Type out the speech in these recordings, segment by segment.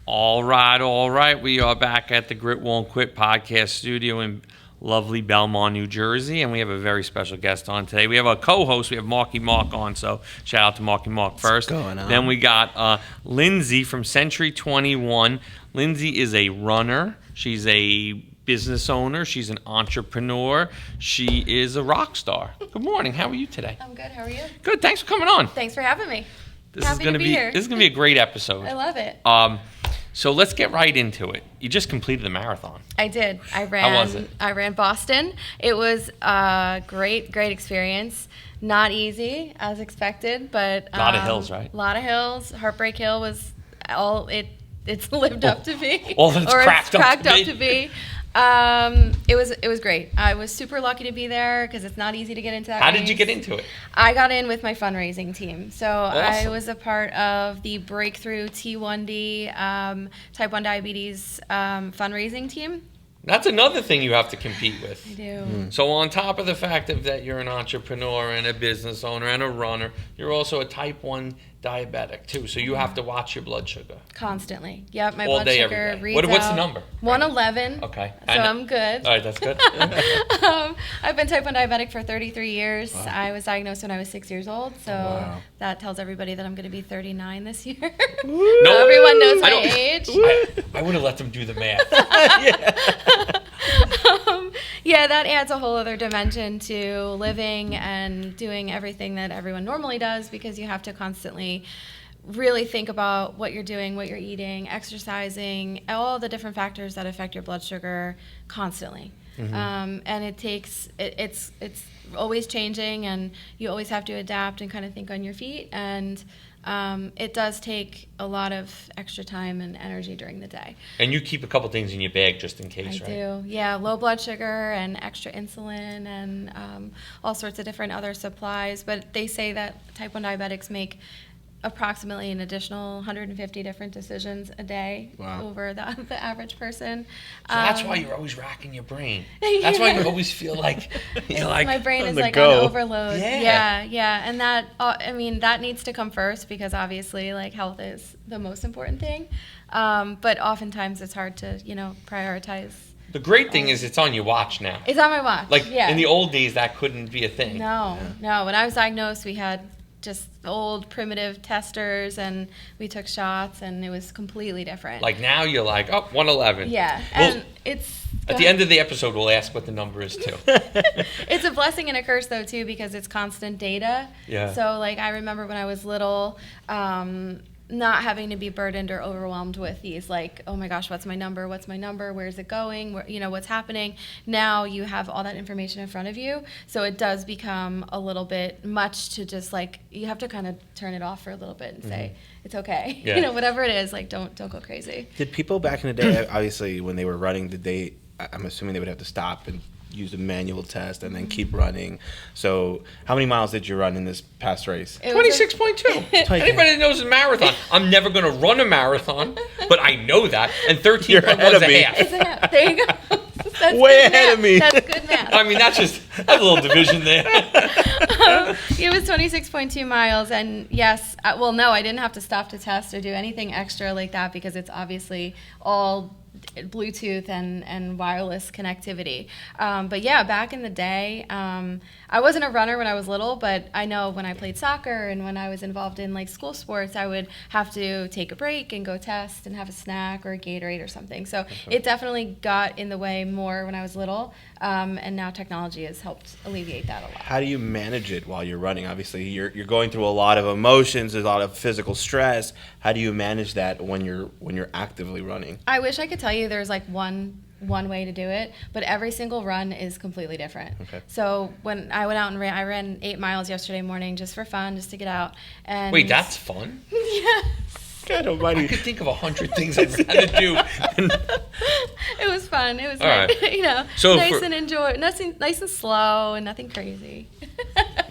All right. We are back at the Grit Won't Quit podcast studio in lovely Belmont, New Jersey, and we have a very special guest on today. We have a co-host. We have Marky Mark on, so shout out to Marky Mark first. What's going on? Then we got Lindsay from Century 21. Lindsay is a runner. She's a business owner. She's an entrepreneur. She is a rock star. Good morning. How are you today? I'm good. How are you? Good. Thanks for coming on. Thanks for having me. This Happy is going to be here. This is going to be a great episode. I love it. So let's get right into it. You just completed the marathon. I did. I ran. How was it? I ran Boston. It was a great experience. Not easy as expected, but a lot of hills, right? A lot of hills. Heartbreak Hill was all it's lived up to be. All that it's cracked up to be. It was great. I was super lucky to be there because it's not easy to get into that. How did you get into it? I got in with my fundraising team. So Awesome. I was a part of the Breakthrough T1D Type 1 Diabetes fundraising team. That's another thing you have to compete with. I do. So on top of the fact that you're an entrepreneur and a business owner and a runner, you're also a type 1 diabetic too. So you have to watch your blood sugar. Constantly. Yep, my All blood day, sugar every day. reads What's out the number? 111. Okay. So I'm good. All right, that's good. I've been type 1 diabetic for 33 years. Wow. I was diagnosed when I was 6 years old. So Wow. that tells everybody that I'm going to be 39 this year. No, Everyone knows my age. I would have let them do the math. Yeah, that adds a whole other dimension to living and doing everything that everyone normally does because you have to constantly really think about what you're doing, what you're eating, exercising, all the different factors that affect your blood sugar constantly. Mm-hmm. And it takes it's always changing, and you always have to adapt and kind of think on your feet. And it does take a lot of extra time and energy during the day. And you keep a couple things in your bag just in case, right? I do, yeah. Low blood sugar and extra insulin and all sorts of different other supplies. But they say that type 1 diabetics make approximately an additional 150 different decisions a day. Wow. Over the average person. So that's why you're always racking your brain. That's why you always feel like you're like my brain is the like go. on overload. Yeah. Yeah. And that, that needs to come first because obviously, like, health is the most important thing. But oftentimes it's hard to, prioritize. The great thing is it's on your watch now. It's on my watch. Like yeah. in the old days, that couldn't be a thing. No. When I was diagnosed, we had just old primitive testers, and we took shots, and it was completely different. Like now you're like, 111. Yeah, Well, and it's... At the end of the episode, we'll ask what the number is too. It's a blessing and a curse, though, too, because it's constant data. Yeah. So, like, I remember when I was little, not having to be burdened or overwhelmed with these, like, oh my gosh, what's my number? Where's it going? What's happening? Now you have all that information in front of you, so it does become a little bit much to just, like, you have to kind of turn it off for a little bit and say, it's okay. Yeah. Whatever it is, like, don't go crazy. Did people back in the day, obviously, when they were running, I'm assuming they would have to stop and use a manual test and then keep running. So how many miles did you run in this past race? 26.2. Anybody that knows a marathon. I'm never going to run a marathon, but I know that. And 13.1 is a half. It's a half. There you go. That's Way good ahead math. of me. That's good math. I mean, that's a little division there. It was 26.2 miles, and yes, no, I didn't have to stop to test or do anything extra like that because it's obviously all Bluetooth and wireless connectivity. But yeah, back in the day, I wasn't a runner when I was little, but I know when I played soccer and when I was involved in, like, school sports, I would have to take a break and go test and have a snack or a Gatorade or something. So it definitely got in the way more when I was little, and now technology has helped alleviate that a lot. How do you manage it while you're running? Obviously, you're going through a lot of emotions, there's a lot of physical stress. How do you manage that when you're actively running? I wish I could tell you there's, like, one way to do it, but every single run is completely different. Okay. So when I went out and I ran 8 miles yesterday morning just for fun, just to get out. And Wait, that's fun? Yes. God almighty. I could think of 100 things I'd rather do. It was fun. It was All nice, right. So nice and nice and slow and nothing crazy.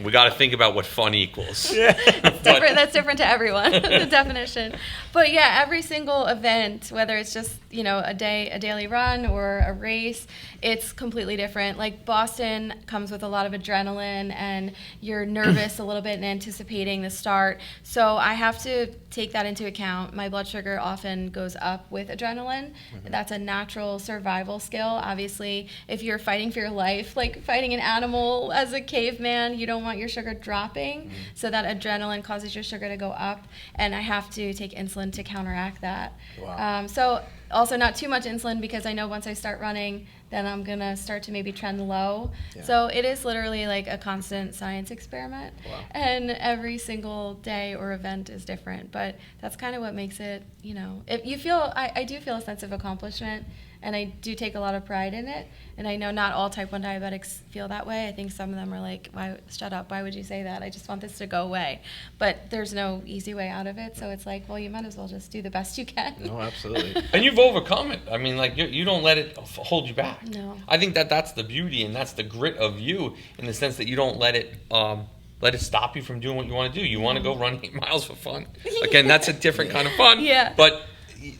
We got to think about what fun equals. Different. That's different to everyone. The definition. But yeah, every single event, whether it's just a daily run or a race, it's completely different. Like Boston comes with a lot of adrenaline, and you're nervous a little bit and anticipating the start. So I have to take that into account. My blood sugar often goes up with adrenaline. Mm-hmm. That's a natural survival skill. Obviously, if you're fighting for your life, like fighting an animal as a caveman, you don't want your sugar dropping. Mm-hmm. So that adrenaline causes your sugar to go up, and I have to take insulin to counteract that. Wow. So also not too much insulin, because I know once I start running, then I'm going to start to maybe trend low. Yeah. So it is literally like a constant science experiment. Wow. And every single day or event is different. But that's kind of what makes it, if you feel, I do feel a sense of accomplishment, and I do take a lot of pride in it. And I know not all type 1 diabetics feel that way. I think some of them are like, "Why? Shut up. Why would you say that? I just want this to go away." But there's no easy way out of it. So it's like, well, you might as well just do the best you can. No, absolutely. And you've overcome it. I mean, like, you don't let it hold you back. No. I think that's the beauty, and that's the grit of you, in the sense that you don't let it stop you from doing what you want to do. You want to go run 8 miles for fun. Again, that's a different kind of fun. Yeah. But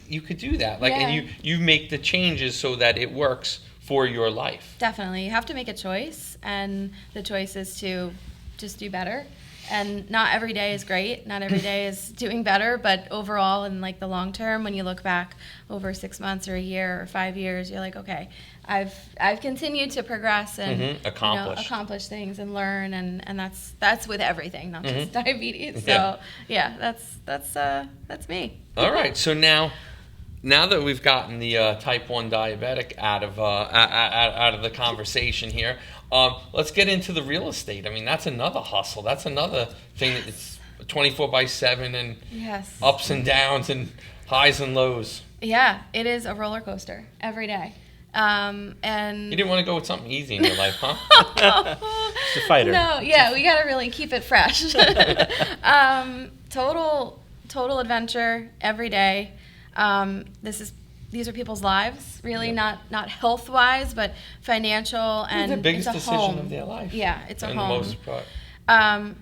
you could do that. Like, yeah. And you make the changes so that it works for your life. Definitely. You have to make a choice, and the choice is to just do better. And not every day is great. Not every day is doing better, but overall, in like the long term, when you look back over 6 months or a year or 5 years, you're like, okay, I've continued to progress and accomplish things and learn, and that's with everything, not just diabetes. So yeah, that's me. All right. So now that we've gotten the type 1 diabetic out of the conversation here, let's get into the real estate. I mean, that's another hustle. That's another thing. It's 24/7 and yes. ups and downs and highs and lows. Yeah, it is a roller coaster every day. And you didn't want to go with something easy in your life, huh? She's a fighter. No, yeah, we got to really keep it fresh. Total adventure every day. These are people's lives, really, not health wise, but financial, and the biggest it's a decision home. of their life. Yeah, it's a and home. The most part.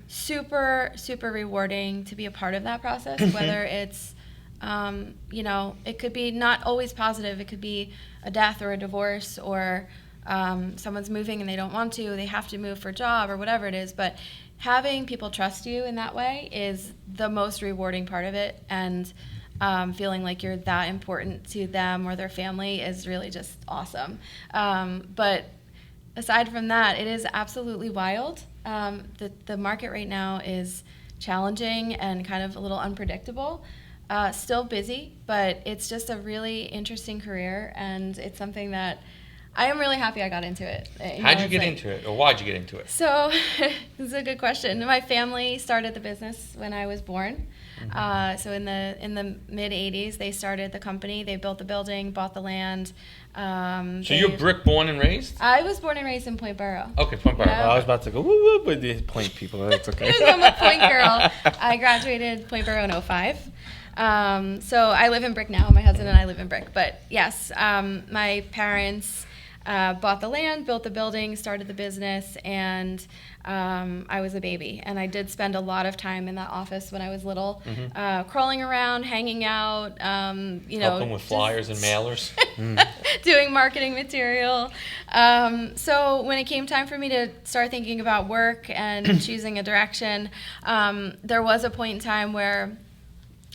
Super rewarding to be a part of that process. Whether it's, it could be not always positive. It could be a death or a divorce, or someone's moving and they don't want to. They have to move for a job or whatever it is. But having people trust you in that way is the most rewarding part of it, and feeling like you're that important to them or their family is really just awesome. But aside from that, it is absolutely wild. The market right now is challenging and kind of a little unpredictable. Still busy, but it's just a really interesting career, and it's something that I am really happy I got into it. How'd you get into it, or why'd you get into it? So, this is a good question. My family started the business when I was born. So in the mid '80s, they started the company. They built the building, bought the land. So you're Brick born and raised? I was born and raised in Point Borough. Okay, Point Borough. Yeah. Well, I was about to go woo woo, but the Point people. That's okay. I'm a Point girl. I graduated Point Borough in 2005. So I live in Brick now. My husband and I live in Brick. But yes, my parents bought the land, built the building, started the business, and I was a baby. And I did spend a lot of time in that office when I was little, crawling around, hanging out, helping with flyers and mailers. Doing marketing material. So when it came time for me to start thinking about work and choosing a direction, there was a point in time where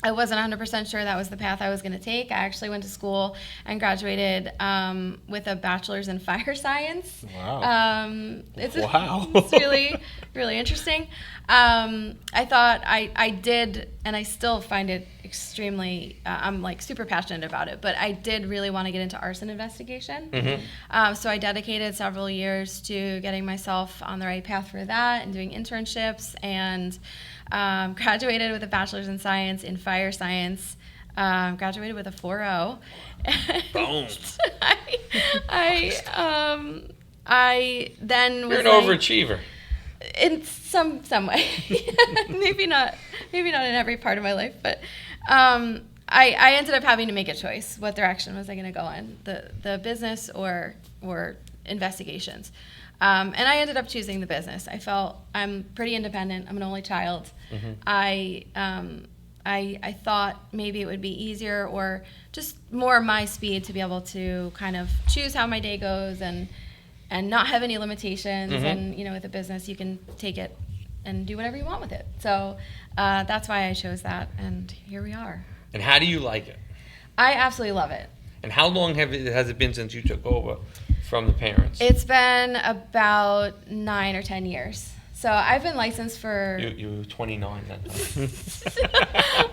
I wasn't 100% sure that was the path I was going to take. I actually went to school and graduated with a bachelor's in fire science. Wow. It's really, really interesting. I thought I did, and I still find it extremely, I'm like super passionate about it, but I did really want to get into arson investigation. So I dedicated several years to getting myself on the right path for that and doing internships, and graduated with a bachelor's in science in fire science. Graduated with a 4.0. Boom. I then was You're an overachiever. in some way. maybe not in every part of my life, but I ended up having to make a choice. What direction was I going to go in? The business or investigations? And I ended up choosing the business. I felt I'm pretty independent. I'm an only child. I thought maybe it would be easier or just more my speed to be able to kind of choose how my day goes and not have any limitations. And with a business, you can take it and do whatever you want with it. So that's why I chose that, and here we are. And how do you like it? I absolutely love it. And how long has it been since you took over from the parents? It's been about 9 or 10 years. So I've been licensed for... You were 29 then.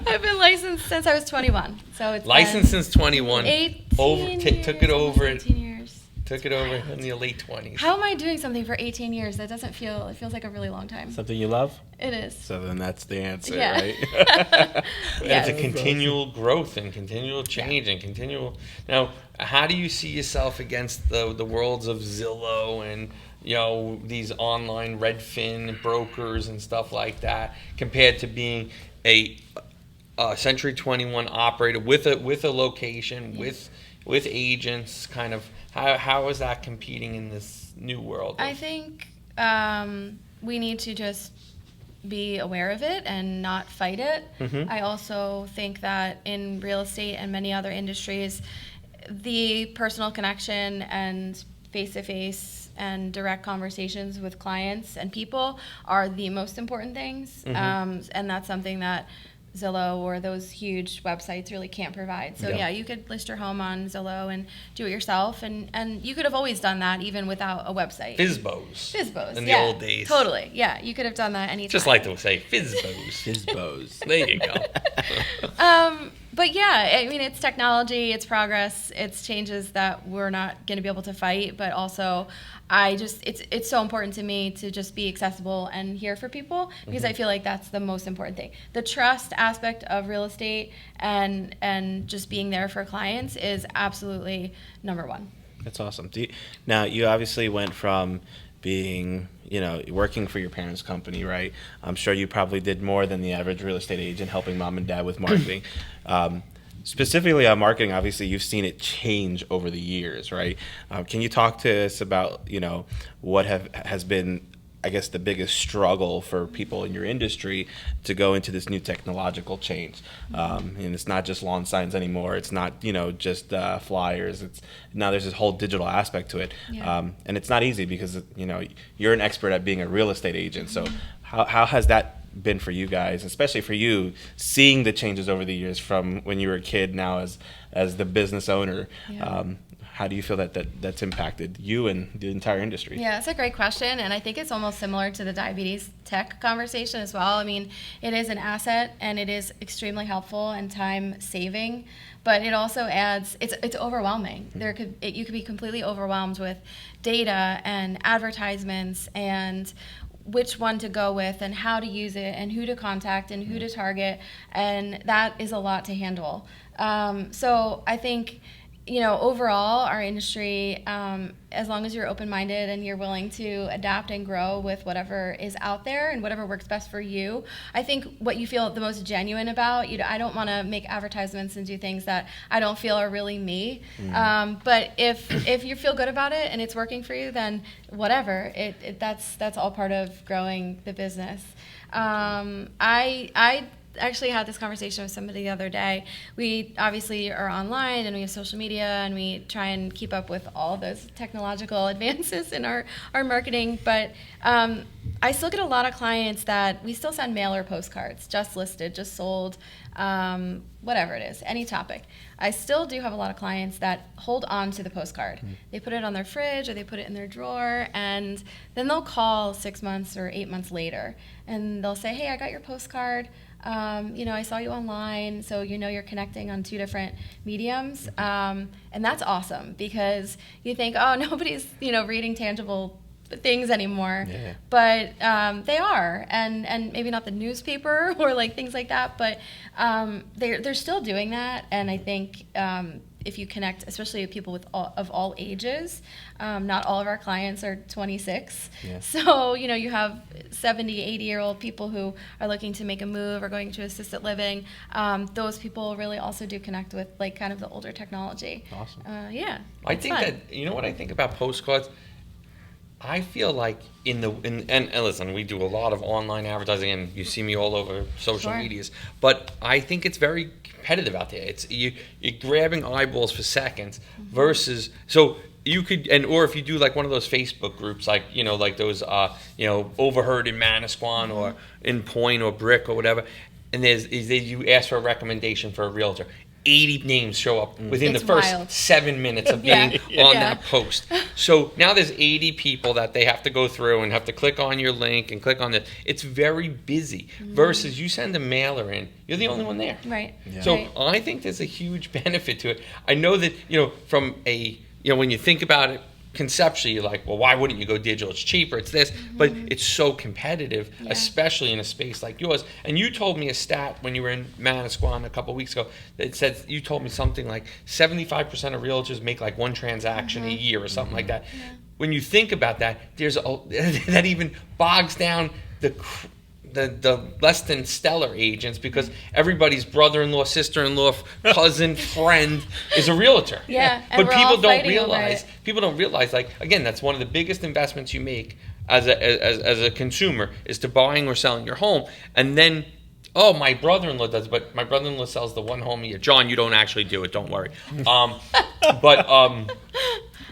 I've been licensed since I was 21. So it's licensed since 21. 18 years, took it over. 18 years. Took it over in the late 20s. How am I doing something for 18 years? That doesn't feel... It feels like a really long time. Something you love? It is. So then that's the answer, Yeah. right? And it's a continual growth and continual change and continual... Now, how do you see yourself against the worlds of Zillow and, these online Redfin brokers and stuff like that, compared to being a Century 21 operator with a location, with agents, kind of... How is that competing in this new world? I think we need to just be aware of it and not fight it. I also think that in real estate and many other industries, the personal connection and face-to-face and direct conversations with clients and people are the most important things. And that's something that Zillow or those huge websites really can't provide. So yeah, you could list your home on Zillow and do it yourself, and you could have always done that even without a website. Fizzbos. In the old days. Totally. Yeah, you could have done that anytime. Just like to say Fizzbos. Fizzbos. There you go. But yeah, I mean, it's technology, it's progress, it's changes that we're not going to be able to fight. But also, it's so important to me to just be accessible and here for people, because I feel like that's the most important thing. The trust aspect of real estate and just being there for clients is absolutely number one. That's awesome. Now, you obviously went from being, working for your parents' company, right? I'm sure you probably did more than the average real estate agent, helping mom and dad with marketing. Specifically on marketing, obviously, you've seen it change over the years, right? Can you talk to us about, what has been, I guess, the biggest struggle for people in your industry to go into this new technological change? And it's not just lawn signs anymore. It's not, just flyers. Now there's this whole digital aspect to it. Yeah. And it's not easy because, you're an expert at being a real estate agent. So how has that been for you guys, especially for you, seeing the changes over the years from when you were a kid now as the business owner? Yeah. How do you feel that's impacted you and the entire industry? Yeah, it's a great question, and I think it's almost similar to the diabetes tech conversation as well. I mean, it is an asset, and it is extremely helpful and time-saving, but it also adds, it's overwhelming. You could be completely overwhelmed with data and advertisements and which one to go with and how to use it and who to contact and who to target, and that is a lot to handle. So I think, overall, our industry, as long as you're open-minded and you're willing to adapt and grow with whatever is out there and whatever works best for you, I think what you feel the most genuine about, I don't want to make advertisements and do things that I don't feel are really me. But if you feel good about it and it's working for you, then whatever. That's all part of growing the business. I actually had this conversation with somebody the other day. We obviously are online and we have social media and we try and keep up with all those technological advances in our marketing, but I still get a lot of clients that we still send mail or postcards, just listed, just sold, whatever it is, any topic. I still do have a lot of clients that hold on to the postcard. They put it on their fridge or they put it in their drawer, and then they'll call 6 months or 8 months later and they'll say, hey, I got your postcard. I saw you online, so you're connecting on 2 different mediums, and that's awesome because you think, oh, nobody's reading tangible things anymore. Yeah. But they are, and maybe not the newspaper or like things like that, but they're still doing that. And I think if you connect, especially with people of all ages, not all of our clients are 26. Yeah. So, you have 70, 80-year-old people who are looking to make a move or going to assisted living. Those people really also do connect with like kind of the older technology. Awesome. Yeah. I it's think fun. that, you know what I think about postcards? I feel like and listen, we do a lot of online advertising, and you see me all over social Sure. medias, but I think it's very competitive out there. It's you're grabbing eyeballs for seconds versus, so you could, or if you do like one of those Facebook groups, like like those overheard in Manasquan or in Point or Brick or whatever, and you ask for a recommendation for a realtor. 80 names show up within It's the first wild. 7 minutes of Yeah. being Yeah. on that post. So now there's 80 people that they have to go through and have to click on your link and click on this. It's very busy versus you send a mailer in, you're the only one there. Right. Yeah. So Right. I think there's a huge benefit to it. I know that, from a, when you think about it conceptually, you're like, well, why wouldn't you go digital? It's cheaper, it's this, but it's so competitive, Yeah. especially in a space like yours. And you told me a stat when you were in Manasquan a couple of weeks ago that said, you told me something like 75% of realtors make like one transaction a year or something like that. When you think about that, there's that even bogs down the less than stellar agents, because everybody's brother-in-law, sister-in-law, cousin, friend is a realtor. Yeah, and But we're people all don't fighting over realize. it. People don't realize. Like, again, that's one of the biggest investments you make as a consumer, is to buying or selling your home, and then. Oh, my brother-in-law does, but my brother-in-law sells the one home a year. John, you don't actually do it. Don't worry. But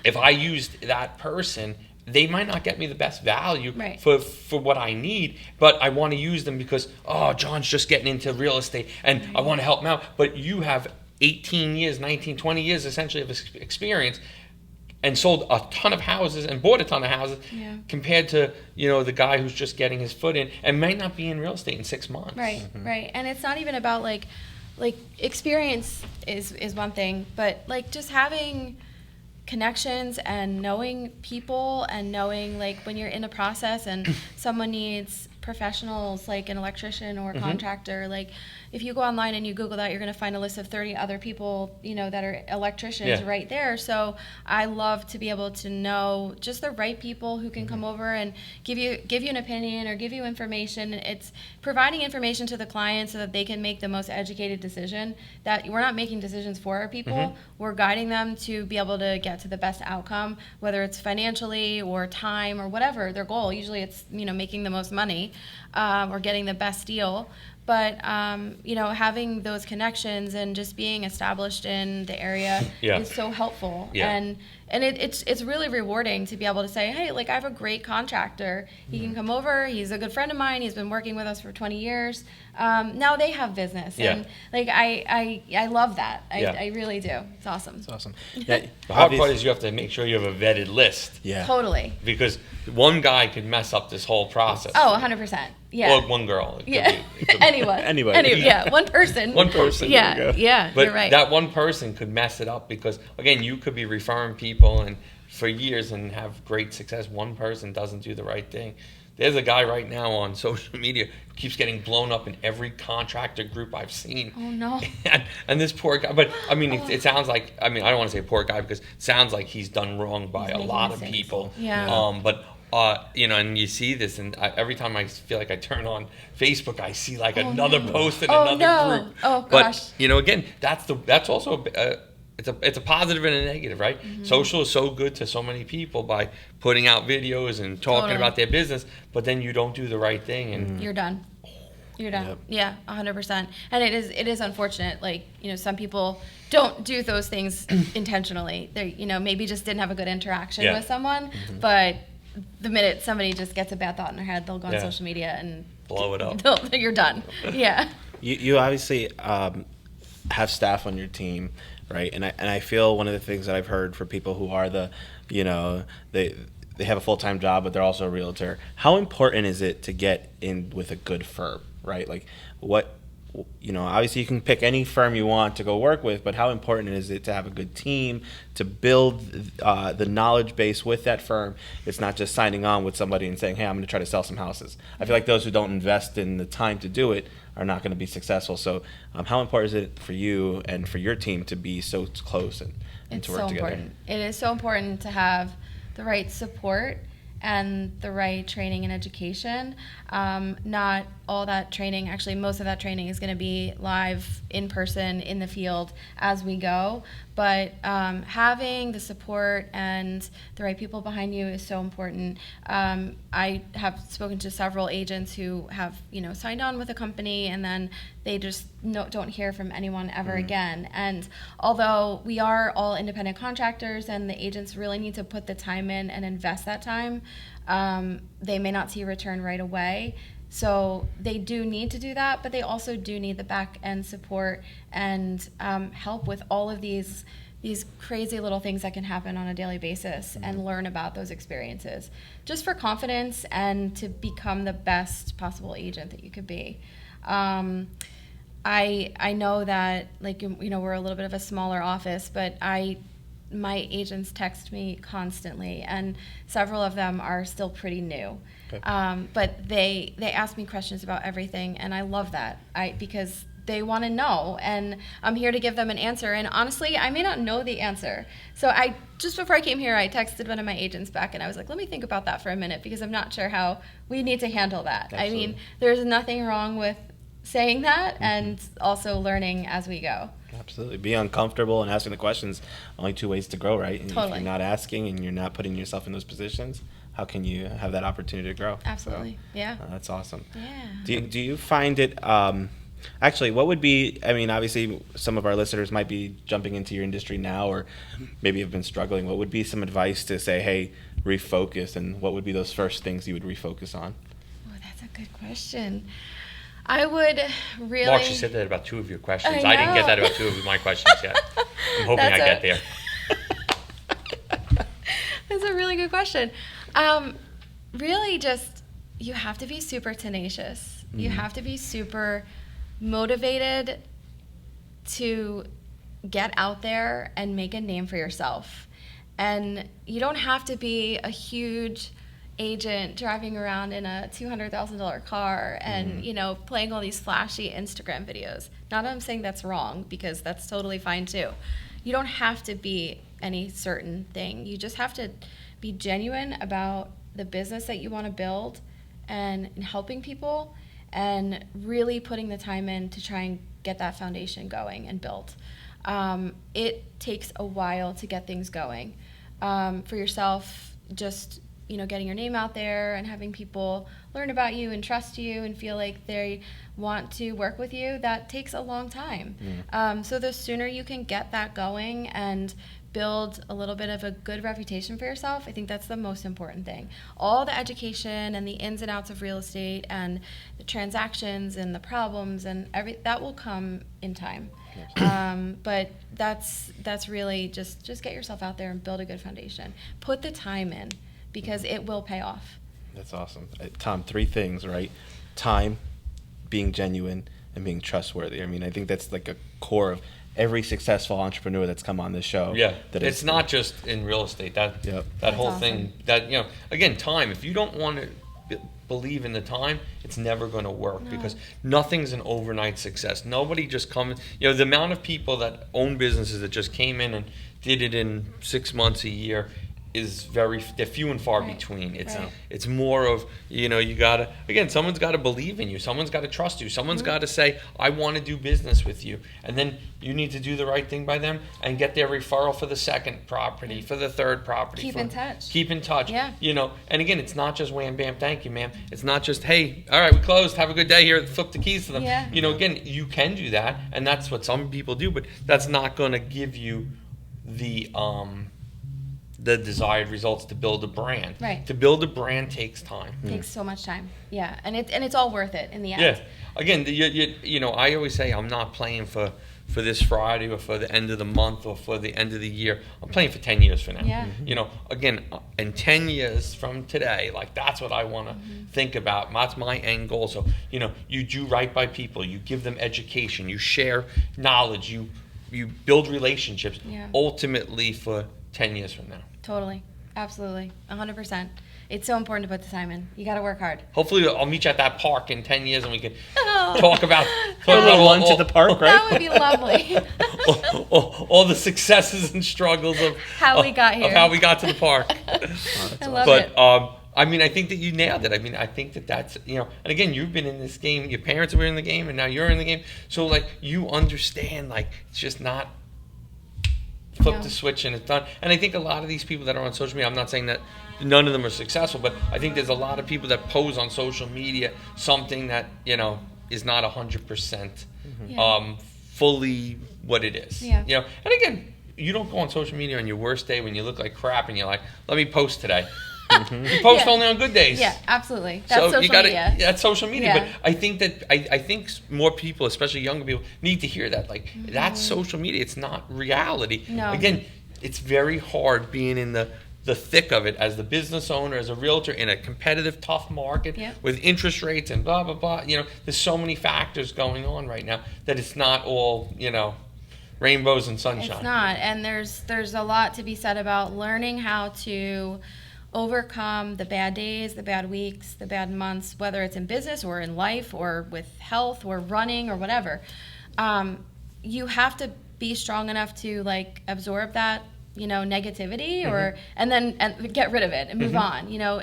if I used that person, they might not get me the best value Right. for what I need, but I want to use them because, John's just getting into real estate and I want to help him out. But you have 18 years, 19, 20 years essentially of experience and sold a ton of houses and bought a ton of houses Yeah. compared to, the guy who's just getting his foot in and might not be in real estate in 6 months. Right, right. And it's not even about like experience is one thing, but like just having connections and knowing people and knowing like when you're in a process and someone needs professionals like an electrician or a contractor, like if you go online and you Google that, you're going to find a list of 30 other people, that are electricians Yeah. right there. So I love to be able to know just the right people who can come over and give you an opinion or give you information. It's providing information to the client so that they can make the most educated decision. That we're not making decisions for our people. We're guiding them to be able to get to the best outcome, whether it's financially or time or whatever their goal. Usually it's, making the most money or getting the best deal. But, having those connections and just being established in the area Yeah. is so helpful. Yeah. And it's really rewarding to be able to say, hey, like I have a great contractor. He can come over. He's a good friend of mine. He's been working with us for 20 years. Now they have business. Yeah. And like I love that. Yeah. I really do. It's awesome. It's awesome. Yeah, The hard part is you have to make sure you have a vetted list. yeah. Totally. Because one guy could mess up this whole process. Oh, 100%. Yeah. Or one girl. It could Yeah. be- it could be- Anyone. Anybody. Yeah. One person. One person. Yeah. There you go. Yeah. But You're right. that one person could mess it up because, again, you could be referring people and for years and have great success. One person doesn't do the right thing. There's a guy right now on social media who keeps getting blown up in every contractor group I've seen. Oh no. And this poor guy, but I mean, it sounds like, I don't want to say poor guy because it sounds like he's done wrong by He's a making lot of mistakes. people. Yeah. But and you see this, and every time I feel like I turn on Facebook, I see like another post in Oh, another no. group. Oh, but gosh. again, that's also it's a positive and a negative, right? Social is so good to so many people by putting out videos and talking Totally. about their business, but then you don't do the right thing, and You're done. You're done. Yep. Yeah, 100%. And it is unfortunate. Like, some people don't do those things intentionally. They, maybe just didn't have a good interaction Yeah. with someone. But the minute somebody just gets a bad thought in their head, they'll go on Yeah. social media and blow it up. you're done. Yeah. You obviously have staff on your team, right? And I feel one of the things that I've heard for people who are they have a full-time job, but they're also a realtor. How important is it to get in with a good firm, right? Like what obviously you can pick any firm you want to go work with, but how important is it to have a good team, to build the knowledge base with that firm? It's not just signing on with somebody and saying, hey, I'm going to try to sell some houses. I feel like those who don't invest in the time to do it are not going to be successful. So how important is it for you and for your team to be so close and It's to work so together? important. It is so important to have the right support and the right training and education. Not all that training, actually most of that training is going to be live in person in the field as we go, but having the support and the right people behind you is so important. I have spoken to several agents who have signed on with a company and then they just don't hear from anyone ever again. And although we are all independent contractors and the agents really need to put the time in and invest that time, they may not see a return right away. So they do need to do that, but they also do need the back end support and help with all of these crazy little things that can happen on a daily basis and learn about those experiences just for confidence and to become the best possible agent that you could be. I know that we're a little bit of a smaller office, but my agents text me constantly, and several of them are still pretty new. Okay. But they ask me questions about everything, and I love that because they want to know, and I'm here to give them an answer. And honestly, I may not know the answer. So just before I came here, I texted one of my agents back, and I was like, let me think about that for a minute because I'm not sure how we need to handle that. Absolutely. I mean, there's nothing wrong with saying that and also learning as we go. Absolutely. Be uncomfortable and asking the questions. Only two ways to grow, right? And Totally. If you're not asking and you're not putting yourself in those positions, how can you have that opportunity to grow? Absolutely. So, Yeah. That's awesome. Yeah. Do you find it, actually, what would be, obviously some of our listeners might be jumping into your industry now or maybe have been struggling. What would be some advice to say, hey, refocus, and what would be those first things you would refocus on? Oh, that's a good question. I would really... Mark, she said that about two of your questions. I I didn't get know. that about two of my questions yet. I'm hoping I get there. That's a really good question. Really just, you have to be super tenacious. You have to be super motivated to get out there and make a name for yourself. And you don't have to be a huge agent driving around in a $200,000 car and playing all these flashy Instagram videos. Not that I'm saying that's wrong, because that's totally fine too. You don't have to be any certain thing. You just have to be genuine about the business that you want to build and helping people and really putting the time in to try and get that foundation going and built. It takes a while to get things going. For yourself, just getting your name out there and having people learn about you and trust you and feel like they want to work with you, that takes a long time. So the sooner you can get that going and build a little bit of a good reputation for yourself, I think that's the most important thing. All the education and the ins and outs of real estate and the transactions and the problems and that will come in time. But that's really just get yourself out there and build a good foundation. Put the time in, because it will pay off. That's awesome. Tom, three things, right? Time, being genuine, and being trustworthy. I think that's like a core of every successful entrepreneur that's come on this show. Yeah, that it's not just in real estate. That whole awesome. thing. That again, time. If you don't want to believe in the time, it's never going to work because nothing's an overnight success. Nobody just comes. The amount of people that own businesses that just came in and did it in 6 months, a year, is they're few and far between. It's more of, you gotta, again, someone's gotta believe in you, someone's gotta trust you, someone's gotta say, I want to do business with you, and then you need to do the right thing by them and get their referral for the second property, for the third property. Keep in touch. Keep in touch. Yeah. And again, it's not just wham bam, thank you, ma'am. It's not just, hey, all right, we closed, have a good day here, flip the keys to them. Yeah. Again, you can do that, and that's what some people do, but that's not gonna give you the desired results to build a brand. Right. To build a brand takes time. Takes so much time. Yeah, and it's all worth it in the end. Yeah. Again, I always say I'm not playing for for this Friday or for the end of the month or for the end of the year. I'm playing for 10 years from now. Yeah. You know, again, in 10 years from today, like that's what I want to think about. That's my end goal. So, you know, you do right by people. You give them education. You share knowledge. You build relationships. Yeah. Ultimately for 10 years from now. Totally. Absolutely. 100%. It's so important to put the time in. You got to work hard. Hopefully, I'll meet you at that park in 10 years and we can Oh. talk about A little lunch at the park, right? That would be lovely. all the successes and struggles of How we got here. of how we got to the park. I love But it. I mean, I think that you nailed it. I mean, I think that that's, you know, and again, you've been in this game. Your parents were in the game, and now you're in the game. So like, you understand, like, it's just not flip No. the switch and it's done. And I think a lot of these people that are on social media, I'm not saying that none of them are successful, but I think there's a lot of people that pose on social media something that, you know, is not 100% Yeah. fully what it is. Yeah. You know, and again, you don't go on social media on your worst day when you look like crap and you're like, let me post today. You post Yeah. only on good days. Yeah, absolutely. That's So social you gotta, media. yeah, that's social media. Yeah. But I think that I think more people, especially younger people, need to hear that. Like that's social media. It's not reality. No. Again, it's very hard being in the thick of it as the business owner, as a realtor in a competitive, tough market Yep. with interest rates and blah blah blah. You know, there's so many factors going on right now that it's not all, you know, rainbows and sunshine. It's not. And there's a lot to be said about learning how to overcome the bad days, the bad weeks, the bad months, whether it's in business or in life or with health or running or whatever. You have to be strong enough to like absorb that, you know, negativity or and get rid of it and move on. You know,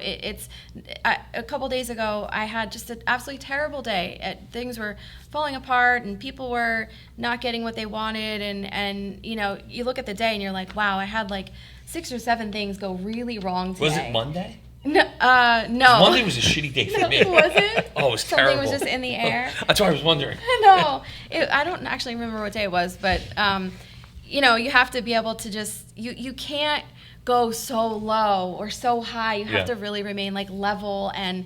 a couple days ago I had just an absolutely terrible day. Things were falling apart and people were not getting what they wanted and you know, you look at the day and you're like, wow, I had like 6 or 7 things go really wrong today. Was it Monday? No, no. Monday was a shitty day for me. Was it? Oh, it was Something terrible. was just in the air. That's why I was wondering. No, I don't actually remember what day it was, but you know, you have to be able to just you can't go so low or so high. You have Yeah. to really remain like level and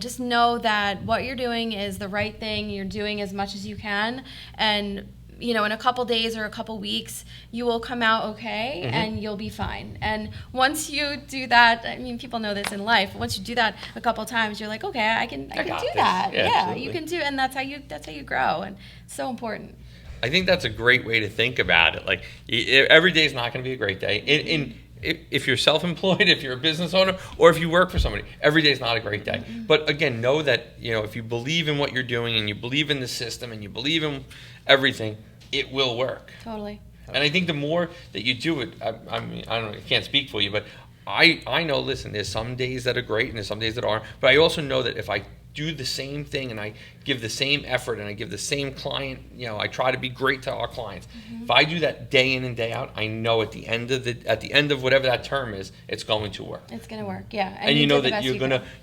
just know that what you're doing is the right thing. You're doing as much as you can, and you know, in a couple days or a couple weeks, you will come out okay and you'll be fine. And once you do that, I mean, people know this in life. Once you do that a couple times, you're like, okay, I can got do this. that. Yeah, Yeah, absolutely. you can do, and that's how you grow, and it's so important. I think that's a great way to think about it. Like every day is not going to be a great day. If you're self-employed, if you're a business owner, or if you work for somebody, every day is not a great day. But again, know that, you know, if you believe in what you're doing and you believe in the system and you believe in everything, it will work. Totally. And I think the more that you do it, I mean, I don't know, I can't speak for you, but I know, listen, there's some days that are great and there's some days that aren't. But I also know that if I do the same thing and I give the same effort and I give the same client, you know, I try to be great to our clients. If I do that day in and day out, I know at the end of whatever that term is, it's going to work. It's gonna work, yeah. And you know did the that best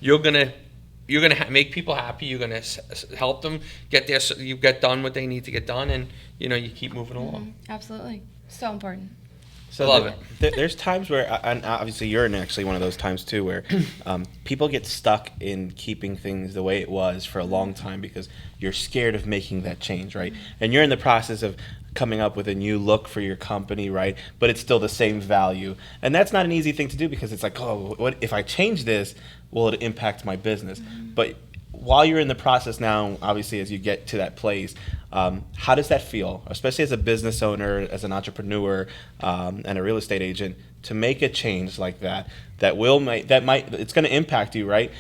you're you gonna make people happy. You're gonna help them get there. So you get done what they need to get done, and you know you keep moving along. Absolutely, so important. So Love there's times where, and obviously you're in actually one of those times too, where people get stuck in keeping things the way it was for a long time because you're scared of making that change, right? And you're in the process of coming up with a new look for your company, right? But it's still the same value. And that's not an easy thing to do because it's like, oh, what if I change this, will it impact my business? But while you're in the process now, obviously as you get to that place, how does that feel, especially as a business owner, as an entrepreneur, and a real estate agent, to make a change like that it's going to impact you, right?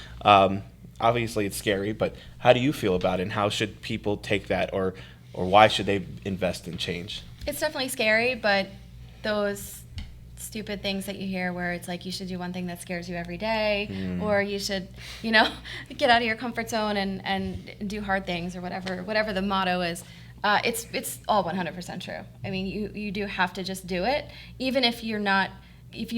Obviously it's scary, but how do you feel about it, and how should people take that, or why should they invest in change? It's definitely scary, but those stupid things that you hear where it's like you should do one thing that scares you every day, or you should, you know, get out of your comfort zone and do hard things, or whatever the motto is. It's all 100% true. I mean, you do have to just do it, even if you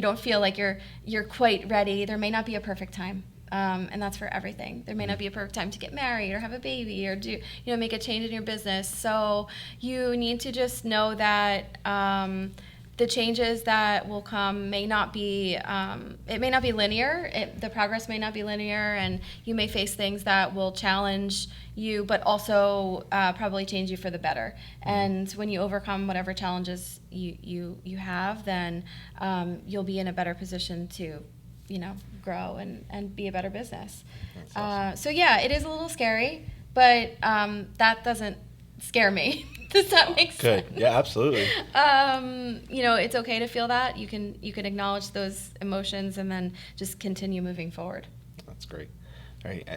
don't feel like you're quite ready. There may not be a perfect time. And that's for everything. There may not be a perfect time to get married or have a baby or make a change in your business. So you need to just know that the changes that will come may not be, it may not be linear. The progress may not be linear, and you may face things that will challenge you, but also probably change you for the better. And when you overcome whatever challenges you have, then you'll be in a better position to, grow and be a better business. That's awesome. So yeah, it is a little scary, but that doesn't scare me. Does that make sense? Good. Yeah, absolutely. It's okay to feel that. You can acknowledge those emotions and then just continue moving forward. That's great. Right.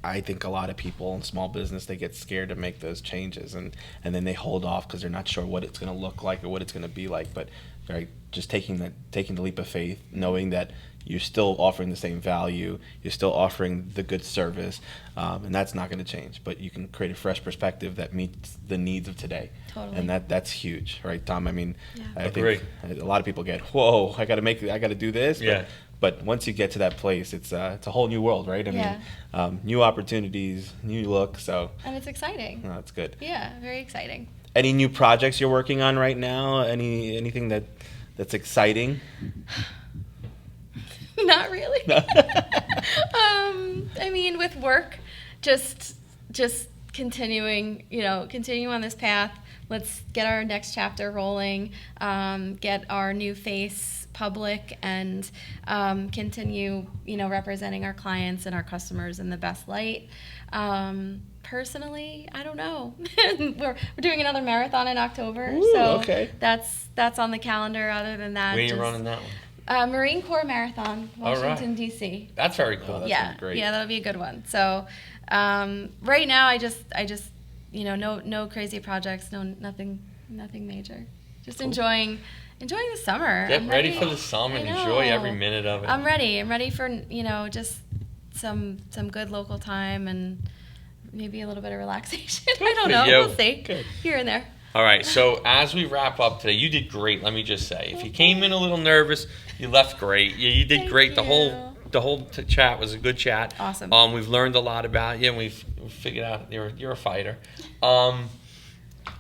I think a lot of people in small business, they get scared to make those changes, and then they hold off because they're not sure what it's going to look like or what it's going to be like. But right, just taking the leap of faith, knowing that you're still offering the same value, you're still offering the good service, and that's not going to change. But you can create a fresh perspective that meets the needs of today. Totally. And that's huge, right, Tom? I mean, Yeah. I Agree. think a lot of people get, whoa, I got to do this. Yeah. But once you get to that place, it's a whole new world, right? I mean, new opportunities, new look. So And it's exciting. no, that's good. Yeah, very exciting. Any new projects you're working on right now? Anything that's exciting? Not really. I mean, with work, just continuing on this path. Let's get our next chapter rolling, get our new face public, and continue, representing our clients and our customers in the best light. Personally, I don't know. We're doing another marathon in October, Ooh, so okay. that's on the calendar. Other than that, Where are you just, running that one? Marine Corps Marathon, All right. Washington, D.C. That's very cool. Oh, that Yeah, sounds great. yeah, that'll be a good one. So right now, I just no crazy projects, nothing major. Just Cool. enjoying the summer. Get I'm ready for the summer I and enjoy know. every minute of it. I'm ready. I'm ready for just some good local time and maybe a little bit of relaxation. I don't for know. you. We'll see. Good. Here and there. All right, so as we wrap up today, you did great. Let me just say, if you came in a little nervous, you left great. You did Thank great. you. The whole chat was a good chat. Awesome. We've learned a lot about you, and we've figured out you're a fighter. All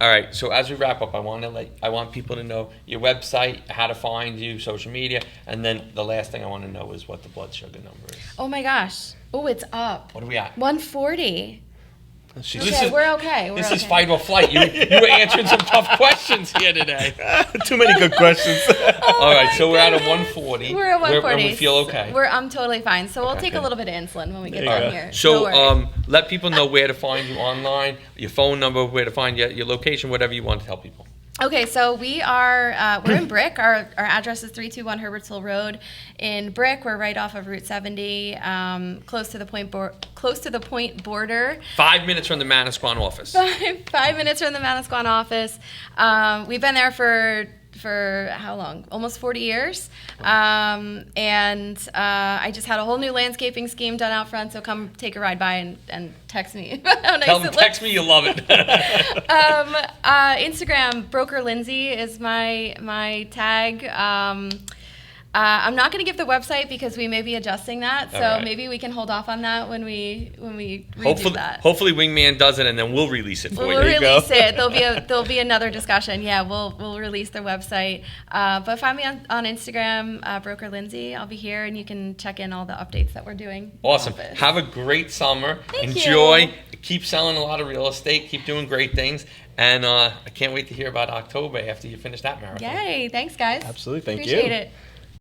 right, so as we wrap up, I want people to know your website, how to find you, social media, and then the last thing I want to know is what the blood sugar number is. Oh my gosh. Oh, it's up. What are we at? 140. She's Okay, we're okay. This is fight or flight. You were answering some tough questions here today. too many good questions. All right, my so we're at a goodness. 140. We're at 140. And we feel okay. I'm totally fine. So we'll take a good. little bit of insulin when we get There you down go. here. No So worries. let people know where to find you online, your phone number, where to find you, your location, whatever you want to tell people. Okay, so we're in Brick. Our address is 321 Herbertsville Road in Brick. We're right off of Route 70, close to the Point border. 5 minutes from the Manasquan office. 5 minutes from the Manasquan office. We've been there for how long? Almost 40 years. And I just had a whole new landscaping scheme done out front, so come take a ride by and text me. How nice Tell it them, looks. text me, you love it. Instagram, Broker Lindsay is my tag. I'm not going to give the website because we may be adjusting that, so All right. maybe we can hold off on that when we redo that. Hopefully Wingman does it, and then we'll release it for We'll you. release it. There'll be another discussion. Yeah, we'll release the website. But find me on Instagram, Broker Lindsay. I'll be here, and you can check in all the updates that we're doing. Awesome. Office. Have a great summer. Thank Enjoy. you. Keep selling a lot of real estate. Keep doing great things. And I can't wait to hear about October after you finish that marathon. Yay! Thanks, guys. Absolutely. Thank you. Appreciate it.